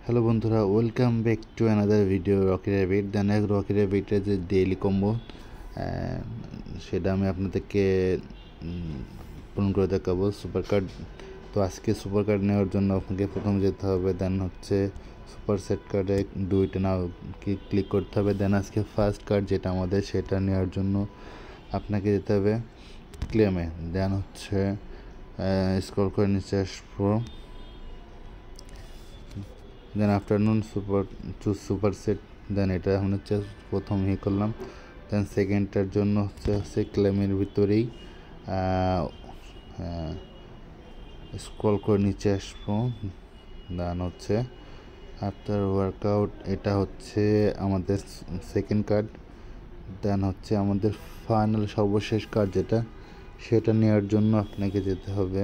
Hello বন্ধুরা, welcome back to another video Rocky Rabbit. Then Rocky র্যাবিটের যে daily combo সেটা আমি আপনাদেরকে পূরণ করে দেখাবো। সুপার কার্ড, তো আজকে সুপার কার্ড নেওয়ার জন্য আপনাকে প্রথম যেতে হবে, দেন হচ্ছে সুপার সেট কার্ডে দুইটা নাও ক্লিক করতে হবে। দেন আজকে ফার্স্ট কার্ড যেটা আমাদের, সেটা নেওয়ার জন্য আপনাকে যেতে হবে ক্লেমে। দেন হচ্ছে স্ক্রল করে নিচে আসবো। দেন আফটারনুন চুজ সুপার সেট। দেন এটা এখন হচ্ছে প্রথম করলাম। দেন সেকেন্ডটার জন্য হচ্ছে ক্লেমের ভিতরেই স্ক্রল করে নিচে আসবো। দেন হচ্ছে আফটার ওয়ার্কআউট, এটা হচ্ছে আমাদের সেকেন্ড কার্ড। দেন হচ্ছে আমাদের ফাইনাল সর্বশেষ কার্ড যেটা, সেটা নেওয়ার জন্য আপনাকে যেতে হবে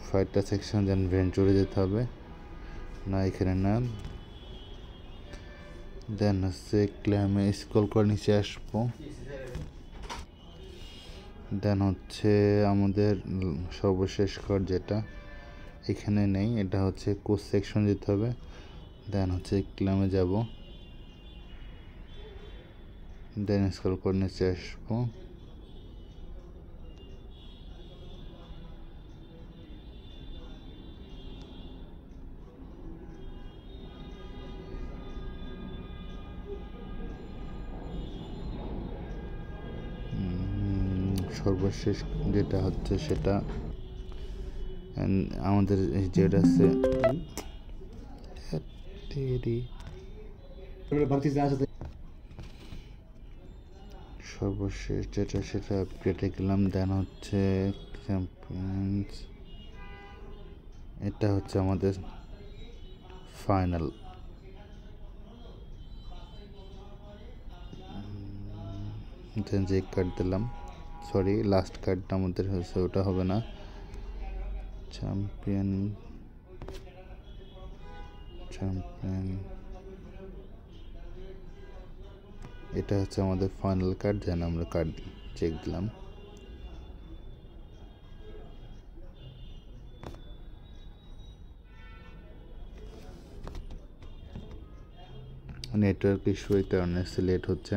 ফাইটার সেকশন। দেন ভেঞ্চুরে যেতে হবে, না এখানে না। দেন হচ্ছে ক্লেমে স্ক্রল করে নিচে আসবো। দেন হচ্ছে আমাদের সর্বশেষ কার্ড যেটা এখানে নেই, এটা হচ্ছে কোচ সেকশন যেতে হবে। দেন হচ্ছে ক্লেমে যাব, দেন স্ক্রল করে নিচে আসবো। সর্বশেষ যেটা হচ্ছে সেটা আমাদের যেটা আছে সর্বশেষ যেটা, সেটা আপডেটে গেলাম। দেন হচ্ছে চ্যাম্পিয়ন্স, এটা হচ্ছে আমাদের ফাইনাল। দেন যে কার্ড দিলাম, সরি লাস্ট কার্ডটা আমাদের হয়েছে, ওটা হবে না। চ্যাম্পিয়ন এটা হচ্ছে আমাদের ফাইনাল কার্ড। যেন আমরা কার্ড চেক দিলাম। নেটওয়ার্ক ইস্যুর কারণে সিলেক্ট হচ্ছে।